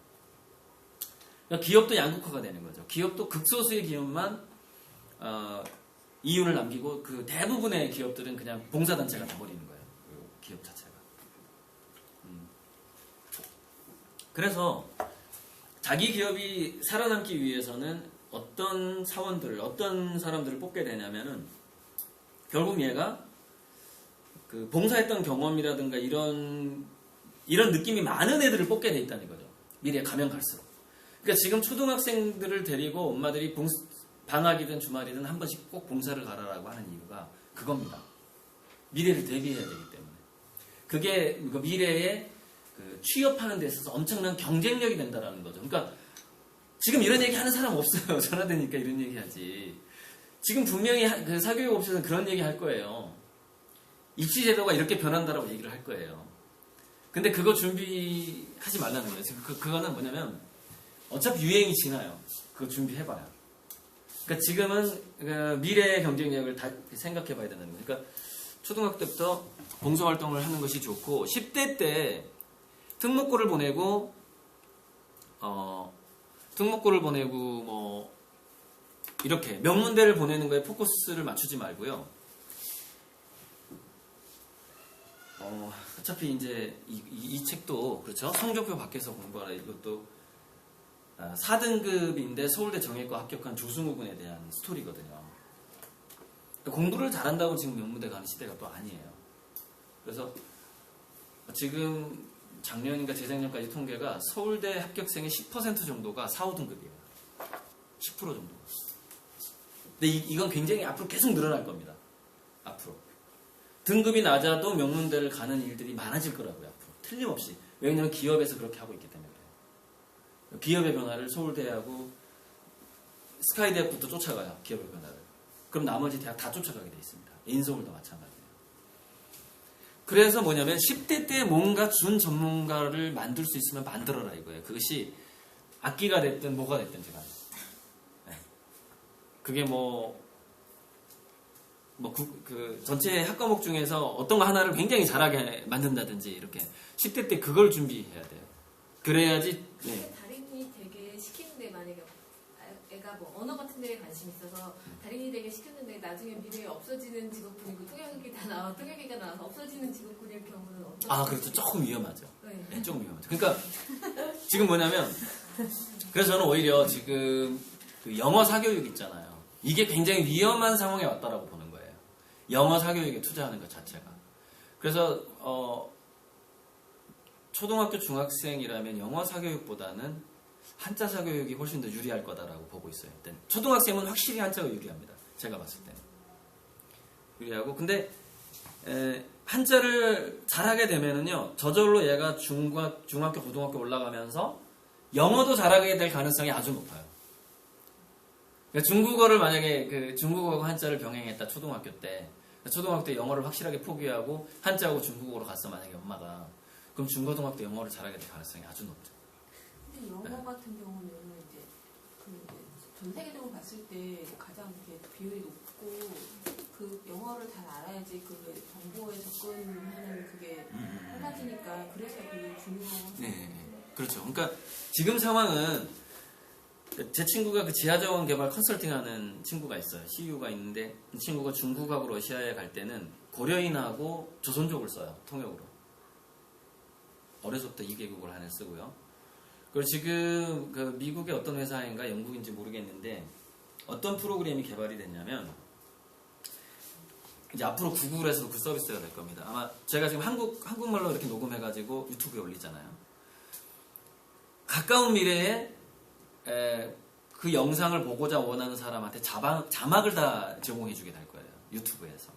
그러니까 기업도 양극화가 되는 거죠. 기업도 극소수의 기업만 이윤을 남기고 그 대부분의 기업들은 그냥 봉사단체가 돼버리는 거예요. 그 기업 자체가. 그래서 자기 기업이 살아남기 위해서는 어떤 사원들을, 어떤 사람들을 뽑게 되냐면은 결국 얘가 그 봉사했던 경험이라든가 이런 느낌이 많은 애들을 뽑게 돼 있다는 거죠. 미래에 가면 갈수록. 그러니까 지금 초등학생들을 데리고 엄마들이 방학이든 주말이든 한 번씩 꼭 봉사를 가라라고 하는 이유가 그겁니다. 미래를 대비해야 되기 때문에. 그게 그 미래에 그 취업하는 데 있어서 엄청난 경쟁력이 된다라는 거죠. 그러니까 지금 이런 얘기 하는 사람 없어요. 전화되니까 이런 얘기 하지. 지금 분명히 그 사교육업체에서는 그런 얘기 할 거예요. 입시제도가 이렇게 변한다라고 얘기를 할 거예요. 근데 그거 준비하지 말라는 거예요. 그거는 뭐냐면 어차피 유행이 지나요. 그거 준비해봐요. 그러니까 지금은 그 미래의 경쟁력을 다 생각해 봐야 되는 거예요. 그러니까 초등학교 때부터 봉사활동을 하는 것이 좋고 10대 때 특목고를 보내고 뭐 이렇게 명문대를 보내는 거에 포커스를 맞추지 말고요. 어차피 이제 이 책도 그렇죠. 성적표 밖에서 공부하라. 이것도 4등급인데 서울대 정예과 합격한 조승우 군에 대한 스토리거든요. 공부를 잘한다고 지금 명문대 가는 시대가 또 아니에요. 그래서 지금 작년인가 재작년까지 통계가 서울대 합격생의 10% 정도가 4, 5등급이에요. 10% 정도. 근데 이건 굉장히 앞으로 계속 늘어날 겁니다. 앞으로. 등급이 낮아도 명문대를 가는 일들이 많아질 거라고요. 앞으로. 틀림없이. 왜냐하면 기업에서 그렇게 하고 있기 때문에. 기업의 변화를 서울대하고 스카이대학부터 쫓아가요. 기업의 변화를. 그럼 나머지 대학 다 쫓아가게 돼 있습니다. 인서울도 마찬가지예요. 그래서 뭐냐면 10대 때 뭔가 준 전문가를 만들 수 있으면 만들어라 이거예요. 그것이 악기가 됐든 뭐가 됐든 제가. 네. 그게 그 전체 학과목 중에서 어떤 거 하나를 굉장히 잘하게 만든다든지 이렇게 10대 때 그걸 준비해야 돼요. 그래야지. 네. 달인이 되게 시키는데 만약에 애가 뭐 언어 같은 데에 관심 있어서 달인이 되게 시켰는데 나중에 미래에 없어지는 직업군이고 통역이가 나와서 없어지는 직업군일 경우는 어떤? 그렇죠. 조금 위험하죠. 네. 네, 조금 위험하죠. 그러니까 지금 뭐냐면 그래서 저는 오히려 지금 그 영어 사교육 있잖아요. 이게 굉장히 위험한 상황에 왔다라고 보는 거예요. 영어 사교육에 투자하는 것 자체가. 그래서 초등학교 중학생이라면 영어 사교육보다는 한자 사교육이 훨씬 더 유리할 거다라고 보고 있어요. 일단 초등학생은 확실히 한자가 유리합니다. 제가 봤을 때는. 유리하고 근데 한자를 잘하게 되면은요. 저절로 얘가 중학교, 고등학교 올라가면서 영어도 잘하게 될 가능성이 아주 높아요. 그러니까 중국어를 만약에 그 중국어하고 한자를 병행했다 초등학교 때 영어를 확실하게 포기하고 한자하고 중국어로 갔어 만약에 엄마가 그럼 중고등학교 때 영어를 잘하게 될 가능성이 아주 높죠. 근데 영어 네. 같은 경우는 이제 전 세계적으로 봤을 때 가장 이렇게 비율이 높고 그 영어를 잘 알아야지 그 정보에 접근하는 그게 빨라지니까 그래서 그게 중요한. 네, 그렇죠. 그러니까 지금 상황은 제 친구가 그 지하자원 개발 컨설팅하는 친구가 있어요. CU가 있는데 이 친구가 중국하고 러시아에 갈 때는 고려인하고 조선족을 써요. 통역으로. 어려서부터 2개국을 하나 쓰고요. 그리고 지금 그 미국의 어떤 회사인가 영국인지 모르겠는데 어떤 프로그램이 개발이 됐냐면 이제 앞으로 구글에서도 그 서비스가 될 겁니다. 아마 제가 지금 한국말로 이렇게 녹음해가지고 유튜브에 올리잖아요. 가까운 미래에 그 영상을 보고자 원하는 사람한테 자막을 다 제공해주게 될 거예요. 유튜브에서.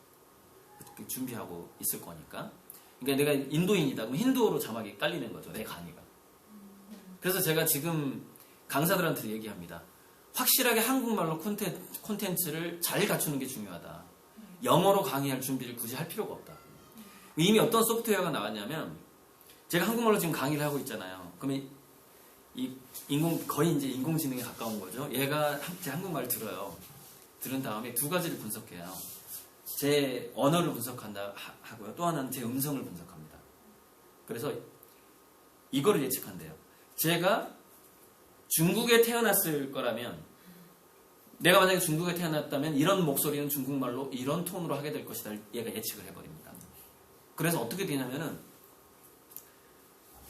준비하고 있을 거니까. 그러니까 내가 인도인이다. 그럼 힌두어로 자막이 깔리는 거죠. 내 강의가. 그래서 제가 지금 강사들한테 얘기합니다. 확실하게 한국말로 콘텐츠를 잘 갖추는 게 중요하다. 영어로 강의할 준비를 굳이 할 필요가 없다. 이미 어떤 소프트웨어가 나왔냐면 제가 한국말로 지금 강의를 하고 있잖아요. 그러면 거의 이제 인공지능에 가까운 거죠. 얘가 제 한국말을 들어요. 들은 다음에 두 가지를 분석해요. 제 언어를 분석한다 하고요. 또 하나는 제 음성을 분석합니다. 그래서 이거를 예측한대요. 제가 중국에 태어났을 거라면 내가 만약에 중국에 태어났다면 이런 목소리는 중국말로 이런 톤으로 하게 될 것이다. 얘가 예측을 해버립니다. 그래서 어떻게 되냐면은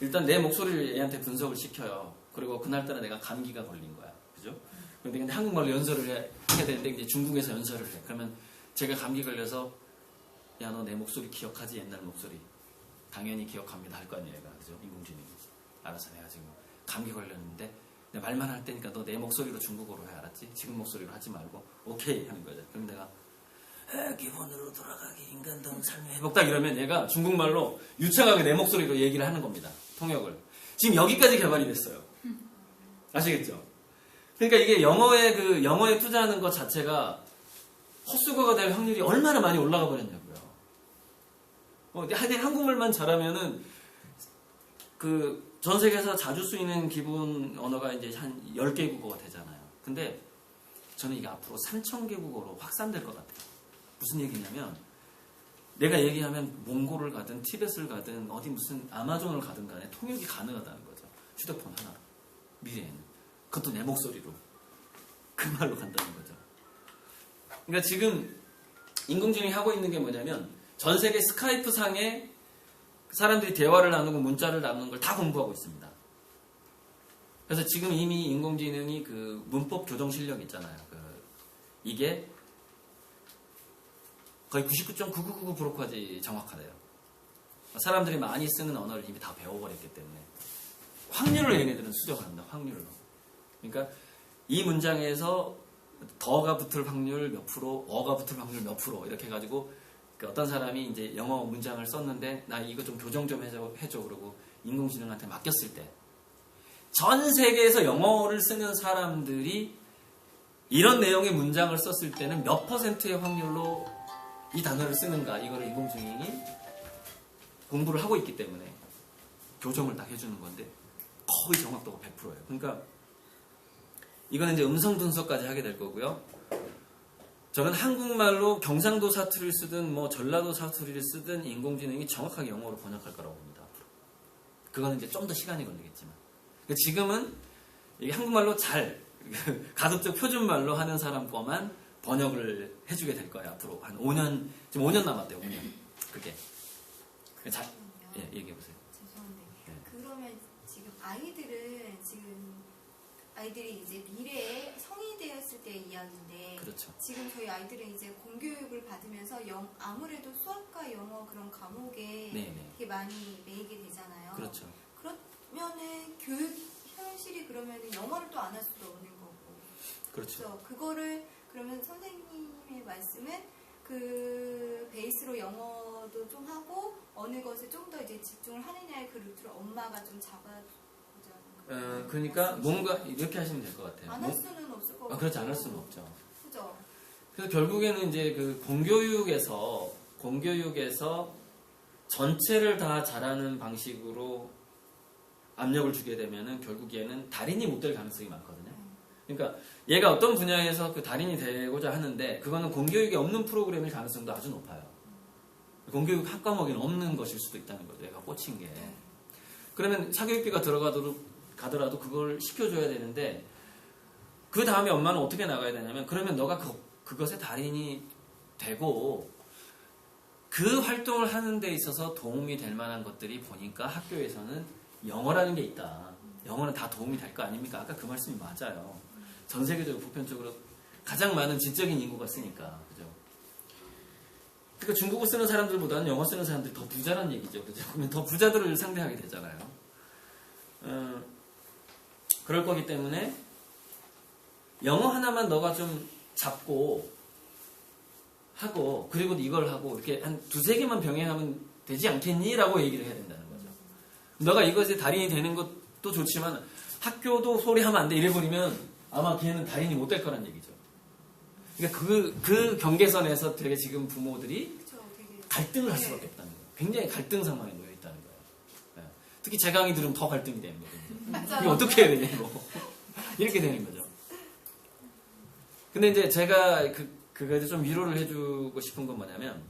일단 내 목소리를 얘한테 분석을 시켜요. 그리고 그날따라 내가 감기가 걸린 거야. 그죠? 근데 한국말로 연설을 해야 되는데 이제 중국에서 연설을 해. 그러면 제가 감기 걸려서 야, 너 내 목소리 기억하지? 옛날 목소리. 당연히 기억합니다. 할 거 아니에요. 얘가. 그죠? 인공지능이. 알아서 내가 지금 감기 걸렸는데 내 말만 할 테니까 너 내 목소리로 중국어로 해. 알았지? 지금 목소리로 하지 말고 오케이 하는 거죠. 그럼 내가 기본으로 돌아가기 인간다운 삶의 회복 딱 이러면 얘가 중국말로 유창하게 내 목소리로 얘기를 하는 겁니다. 통역을. 지금 여기까지 개발이 됐어요. 아시겠죠? 그러니까 이게 영어에 투자하는 것 자체가 헛수고가 될 확률이 얼마나 많이 올라가 버렸냐고요. 한국말만 잘하면은 전 세계에서 자주 쓰이는 기본 언어가 이제 한 10개 국어가 되잖아요. 근데 저는 이게 앞으로 3,000개 국어로 확산될 것 같아요. 무슨 얘기냐면 내가 얘기하면 몽골을 가든 티벳을 가든 어디 무슨 아마존을 가든 간에 통역이 가능하다는 거죠. 휴대폰 하나. 미래에는. 그것도 내 목소리로. 그 말로 간다는 거죠. 그러니까 지금 인공지능이 하고 있는 게 뭐냐면 전 세계 스카이프 상에 사람들이 대화를 나누고 문자를 나누는 걸 다 공부하고 있습니다. 그래서 지금 이미 인공지능이 그 문법 교정 실력 있잖아요. 이게 거의 99.9999%까지 정확하대요. 사람들이 많이 쓰는 언어를 이미 다 배워버렸기 때문에 확률을 얘네들은 수정을 한다. 확률로. 그러니까 이 문장에서 더가 붙을 확률 몇 프로, 어가 붙을 확률 몇 프로 이렇게 해가지고 어떤 사람이 이제 영어 문장을 썼는데 나 이거 좀 교정 좀 해줘 그러고 인공지능한테 맡겼을 때 전 세계에서 영어를 쓰는 사람들이 이런 내용의 문장을 썼을 때는 몇 %의 확률로 이 단어를 쓰는가 이거를 인공지능이 공부를 하고 있기 때문에 교정을 딱 해주는 건데 거의 정확도가 100%예요. 그러니까 이거는 이제 음성 분석까지 하게 될 거고요. 저는 한국말로 경상도 사투리를 쓰든 뭐 전라도 사투리를 쓰든 인공지능이 정확하게 영어로 번역할 거라고 봅니다. 앞으로. 그거는 이제 좀 더 시간이 걸리겠지만 지금은 이게 한국말로 잘 가급적 표준말로 하는 사람 거만 번역을 해주게 될 거예요. 앞으로 한 5년, 지금 5년 남았대요. 5년. 그게. 자, 예, 얘기해보세요. 죄송한데. 네. 그러면 지금 아이들이 이제 미래에 성인이 되었을 때의 이야기인데. 그렇죠. 지금 저희 아이들은 이제 공교육을 받으면서 아무래도 수학과 영어 그런 과목에 네네. 되게 많이 매이게 되잖아요. 그렇죠. 그러면은 교육 현실이 그러면은 영어를 또 안 할 수도 없는 거고. 그렇죠. 그래서 그거를 그러면 선생님의 말씀은 그 베이스로 영어도 좀 하고 어느 것에 좀 더 이제 집중을 하느냐의 그 루트를 엄마가 좀 잡아보자는. 그러니까 뭔가 이렇게 하시면 될 것 같아요. 안 할 수는 없을 것 같아요. 그렇지 않을 수는 없죠. 그죠. 그래서 결국에는 이제 그 공교육에서 전체를 다 잘하는 방식으로 압력을 주게 되면은 결국에는 달인이 못 될 가능성이 많거든요. 그러니까 얘가 어떤 분야에서 그 달인이 되고자 하는데 그거는 공교육에 없는 프로그램일 가능성도 아주 높아요. 공교육 학과목에는 없는 것일 수도 있다는 거죠. 얘가 꽂힌 게. 그러면 사교육비가 가더라도 그걸 시켜줘야 되는데 그 다음에 엄마는 어떻게 나가야 되냐면 그러면 너가 그것의 달인이 되고 그 활동을 하는 데 있어서 도움이 될 만한 것들이 보니까 학교에서는 영어라는 게 있다. 영어는 다 도움이 될 거 아닙니까? 아까 그 말씀이 맞아요. 전 세계적으로 보편적으로 가장 많은 지적인 인구가 쓰니까. 그죠? 그러니까 중국어 쓰는 사람들보다는 영어 쓰는 사람들이 더 부자란 얘기죠. 그죠? 그러면 더 부자들을 상대하게 되잖아요. 그럴 거기 때문에 영어 하나만 너가 좀 잡고 하고 그리고 이걸 하고 이렇게 한 두세 개만 병행하면 되지 않겠니? 라고 얘기를 해야 된다는 거죠. 너가 이것에 달인이 되는 것도 좋지만 학교도 소리 하면 안 돼 이래버리면 아마 걔는 달인이 못 될 거란 얘기죠. 그러니까 그 경계선에서 되게 지금 부모들이 그쵸, 되게 갈등을 할 수밖에 없다는 거예요. 굉장히 갈등 상황에 놓여 있다는 거예요. 네. 특히 제 강의 들으면 더 갈등이 되는 거거든요. 이거 어떻게 해야 되냐 이거. 이렇게 되는 거죠. 근데 이제 제가 그거에 좀 위로를 해주고 싶은 건 뭐냐면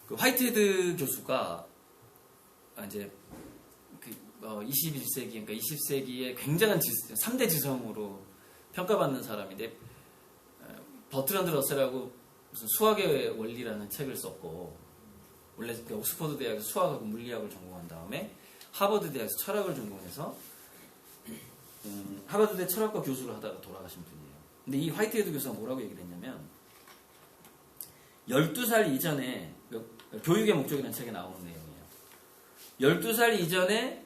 그 화이트헤드 교수가 이제 21세기, 그러니까 20세기의 굉장한 3대 지성으로 평가받는 사람인데 버트란드 러셀하고 무슨 수학의 원리라는 책을 썼고 원래 옥스퍼드 대학에서 수학하고 물리학을 전공한 다음에 하버드 대학에서 철학을 전공해서 하버드대 철학과 교수를 하다가 돌아가신 분이에요. 근데 이 화이트헤드 교수가 뭐라고 얘기를 했냐면 12살 이전에 교육의 목적이라는 책에 나오는 내용이에요. 12살 이전에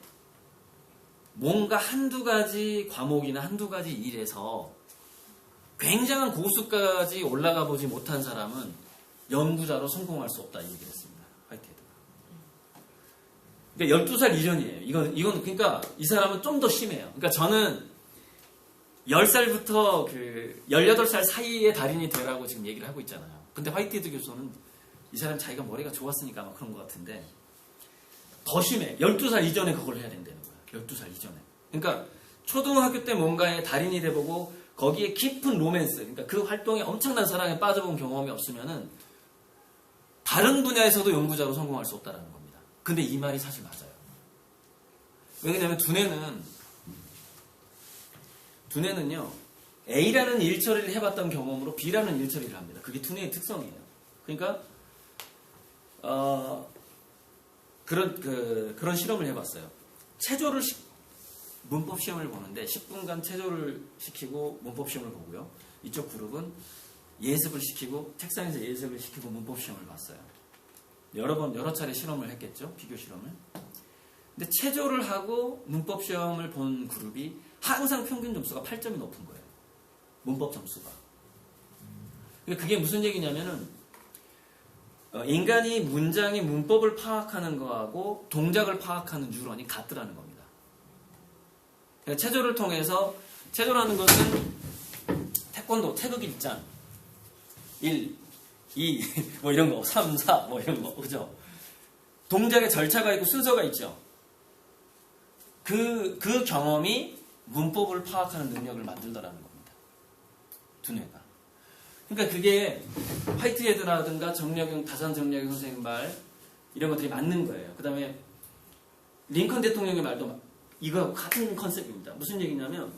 뭔가 한두 가지 과목이나 한두 가지 일에서 굉장한 고수까지 올라가 보지 못한 사람은 연구자로 성공할 수 없다 이 얘기를 했습니다. 화이트헤드가. 그러니까 12살 이전이에요. 이건 그러니까 이 사람은 좀 더 심해요. 그러니까 저는 10살부터 18살 사이에 달인이 되라고 지금 얘기를 하고 있잖아요. 근데 화이트헤드 교수는 이 사람 자기가 머리가 좋았으니까 아마 그런 것 같은데 더 심해. 12살 이전에 그걸 해야 된다는 거야. 12살 이전에. 그러니까 초등학교 때 뭔가에 달인이 돼보고 거기에 깊은 로맨스, 그러니까 그 활동에 엄청난 사랑에 빠져본 경험이 없으면은 다른 분야에서도 연구자로 성공할 수 없다는 겁니다. 근데 이 말이 사실 맞아요. 왜냐면 두뇌는요 A라는 일처리를 해봤던 경험으로 B라는 일처리를 합니다. 그게 두뇌의 특성이에요. 그러니까 그런 실험을 해봤어요. 문법 시험을 보는데 10분간 체조를 시키고 문법 시험을 보고요. 이쪽 그룹은 예습을 시키고 책상에서 예습을 시키고 문법 시험을 봤어요. 여러 차례 실험을 했겠죠. 비교 실험을. 근데 체조를 하고 문법 시험을 본 그룹이 항상 평균 점수가 8점이 높은 거예요. 문법 점수가. 그게 무슨 얘기냐면은 인간이 문장의 문법을 파악하는 거하고 동작을 파악하는 뉴런이 같더라는 겁니다. 그러니까 체조를 통해서 체조라는 것은 태권도 태극 1장 1, 2 뭐 이런 거 3, 4 뭐 이런 거 그죠? 동작에 절차가 있고 순서가 있죠. 그 경험이 문법을 파악하는 능력을 만들더라는 겁니다. 두뇌가. 그러니까 그게 화이트헤드라든가 다산 정약용 선생님 말 이런 것들이 맞는 거예요. 그 다음에 링컨 대통령의 말도 이거하고 같은 컨셉입니다. 무슨 얘기냐면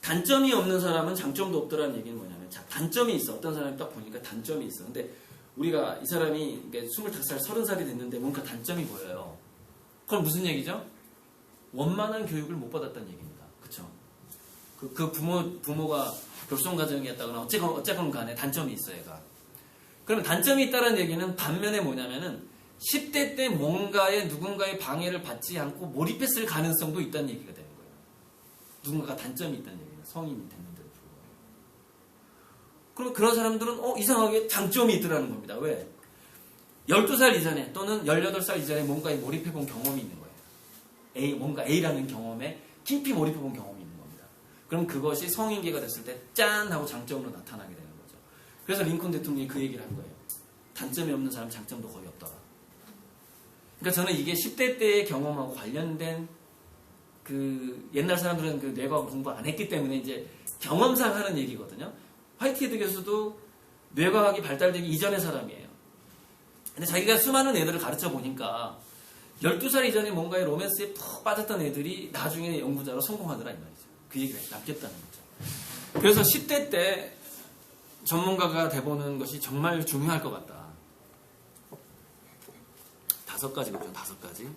단점이 없는 사람은 장점도 없더라는 얘기는 뭐냐면 단점이 있어. 어떤 사람이 딱 보니까 단점이 있어. 근데 우리가 이 사람이 25살, 30살이 됐는데 뭔가 단점이 보여요. 그럼 무슨 얘기죠? 원만한 교육을 못 받았다는 얘기입니다. 그쵸? 그 부모가 결손가정이었다거나 어쨌건 간에 단점이 있어, 얘가. 그러면 단점이 있다는 얘기는 반면에 뭐냐면은 10대 때 누군가의 방해를 받지 않고 몰입했을 가능성도 있다는 얘기가 되는 거예요. 누군가가 단점이 있다는 얘기는 성인이 됐는데도 불구하고. 그럼 그런 사람들은 이상하게 장점이 있더라는 겁니다. 왜? 12살 이전에 또는 18살 이전에 뭔가에 몰입해본 경험이 있는 거예요. 뭔가 A라는 경험에 깊이 몰입해본 경험이 있는 겁니다. 그럼 그것이 성인기가 됐을 때 짠! 하고 장점으로 나타나게 되는 거죠. 그래서 링컨 대통령이 그 얘기를 한 거예요. 단점이 없는 사람 장점도 거의 없더라. 그러니까 저는 이게 10대 때의 경험하고 관련된 옛날 사람들은 그 뇌과학 공부 안 했기 때문에 이제 경험상 하는 얘기거든요. 화이트헤드 교수도 뇌과학이 발달되기 이전의 사람이에요. 근데 자기가 수많은 애들을 가르쳐 보니까 12살 이전에 뭔가의 로맨스에 푹 빠졌던 애들이 나중에 연구자로 성공하더라 이 말이죠. 그 얘기가 남겼다는 거죠. 그래서 10대 때 전문가가 돼보는 것이 정말 중요할 것 같다. 5가지거든요. 5가지.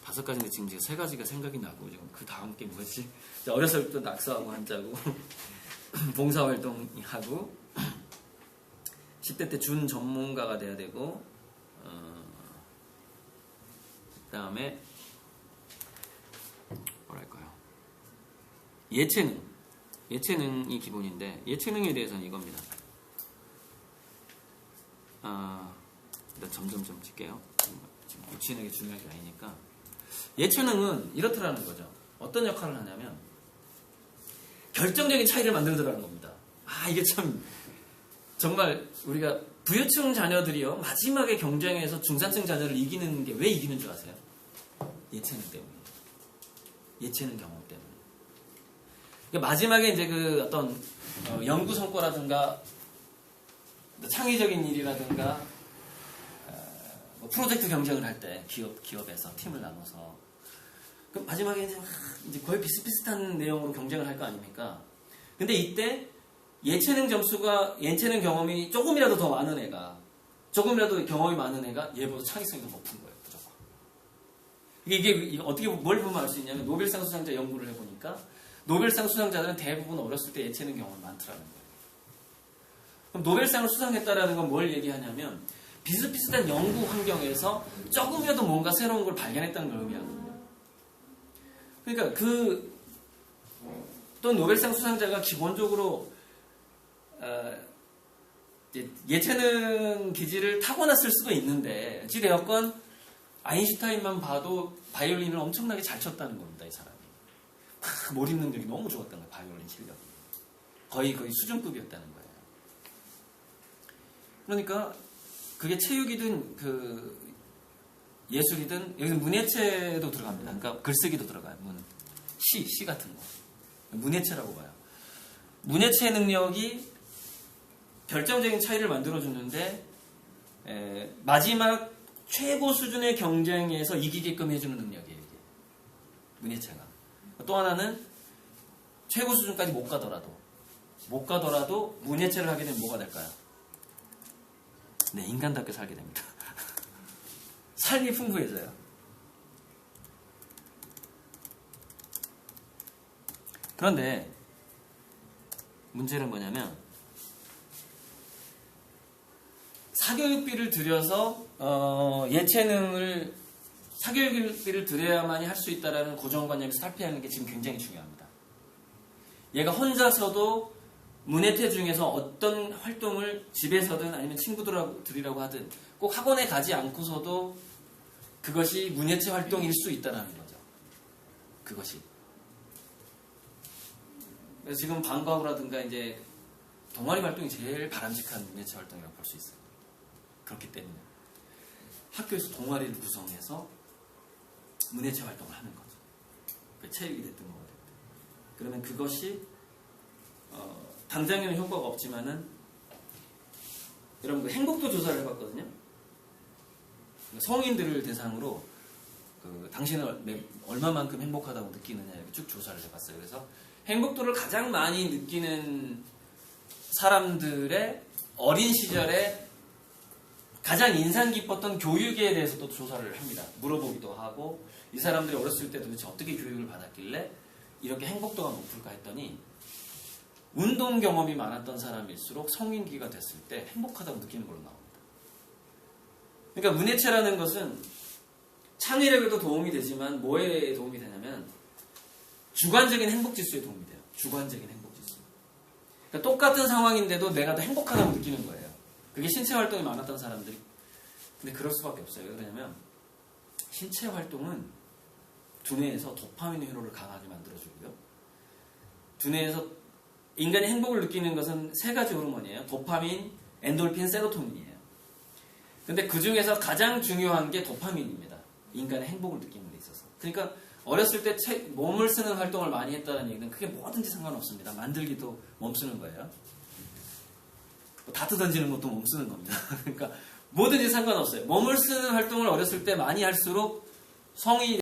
5가지인데 지금 3가지가 생각이 나고 지금 그 다음 게 뭐지? 어렸을 때부터 낙서하고 한자고 봉사활동하고 10대 때 준 전문가가 돼야 되고 그 다음에 뭐랄까요? 예체능이 기본인데 예체능에 대해서는 이겁니다. 일단 점점점 칠게요. 지금 유치능이 중요한 게 아니니까. 예체능은 이렇더라는 거죠. 어떤 역할을 하냐면 결정적인 차이를 만들더라는 겁니다. 이게 참 정말 우리가 부유층 자녀들이요 마지막에 경쟁에서 중산층 자녀를 이기는 게 왜 이기는 줄 아세요? 예체능 때문에. 예체능 경험 때문에. 그러니까 마지막에 이제 어떤 연구 성과라든가 창의적인 일이라든가 프로젝트 경쟁을 할 때 기업에서 팀을 나눠서 그럼 마지막에 이제 거의 비슷비슷한 내용으로 경쟁을 할 거 아닙니까? 근데 이때 예체능 경험이 조금이라도 더 많은 애가 조금이라도 경험이 많은 애가 얘보다 창의성이 더 높은 거예요. 무조건. 이게 어떻게 뭘 보면 알 수 있냐면 노벨상 수상자 연구를 해보니까 노벨상 수상자들은 대부분 어렸을 때 예체능 경험이 많더라는 거예요. 그럼 노벨상을 수상했다라는 건 뭘 얘기하냐면 비슷비슷한 연구 환경에서 조금이라도 뭔가 새로운 걸 발견했다는 걸 의미하는 거예요. 그러니까 또 노벨상 수상자가 기본적으로 예체능 기질을 타고났을 수도 있는데 어찌되었건 아인슈타인만 봐도 바이올린을 엄청나게 잘 쳤다는 겁니다. 이 사람이. 몰입 능력이 너무 좋았던 거예요. 바이올린 실력이. 거의 수준급이었다는 거예요. 그러니까 그게 체육이든 그 예술이든 여기서 문예체도 들어갑니다. 그러니까 글쓰기도 들어가요. 시 같은 거. 문예체라고 봐요. 문예체 능력이 결정적인 차이를 만들어주는데 마지막 최고 수준의 경쟁에서 이기게끔 해주는 능력이에요. 이게. 문예체가. 또 하나는 최고 수준까지 못 가더라도 문예체를 하게 되면 뭐가 될까요? 네, 인간답게 살게 됩니다. 삶이 풍부해져요. 그런데 문제는 뭐냐면 사교육비를 들여서 예체능을 사교육비를 들여야만이 할 수 있다라는 고정관념에서 탈피하는 게 지금 굉장히 중요합니다. 얘가 혼자서도 문예태 중에서 어떤 활동을 집에서든 아니면 친구들이라고 하든 꼭 학원에 가지 않고서도 그것이 문예체 활동일 수 있다는 거죠. 그것이. 그래서 지금 방과후라든가 이제 동아리 활동이 제일 바람직한 문예체 활동이라고 볼 수 있어요. 그렇기 때문에 학교에서 동아리를 구성해서 문예체 활동을 하는 거죠. 체육이 됐든 뭐가 됐든. 그러면 그것이 당장에는 효과가 없지만은 여러분 그 행복도 조사를 해봤거든요. 성인들을 대상으로 당신은 얼마만큼 행복하다고 느끼느냐 쭉 조사를 해봤어요. 그래서 행복도를 가장 많이 느끼는 사람들의 어린 시절에 가장 인상 깊었던 교육에 대해서 또 조사를 합니다. 물어보기도 하고 이 사람들이 어렸을 때 도대체 어떻게 교육을 받았길래 이렇게 행복도가 높을까 했더니 운동 경험이 많았던 사람일수록 성인기가 됐을 때 행복하다고 느끼는 걸로 나옵니다. 그러니까 문예체라는 것은 창의력에도 도움이 되지만 뭐에 도움이 되냐면 주관적인 행복지수에 도움이 돼요. 주관적인 행복지수. 그러니까 똑같은 상황인데도 내가 더 행복하다고 느끼는 거예요. 그게 신체 활동이 많았던 사람들이. 근데 그럴 수밖에 없어요. 왜 그러냐면 신체 활동은 두뇌에서 도파민 회로를 강하게 만들어주고요. 두뇌에서 인간이 행복을 느끼는 것은 세 가지 호르몬이에요. 도파민, 엔돌핀, 세로토닌이에요. 근데 그 중에서 가장 중요한 게 도파민입니다. 인간의 행복을 느끼는 데 있어서. 그러니까 어렸을 때 몸을 쓰는 활동을 많이 했다는 얘기는 그게 뭐든지 상관없습니다. 만들기도 몸쓰는 거예요. 다트 던지는 것도 몸쓰는 겁니다. 그러니까 뭐든지 상관없어요. 몸을 쓰는 활동을 어렸을 때 많이 할수록 성이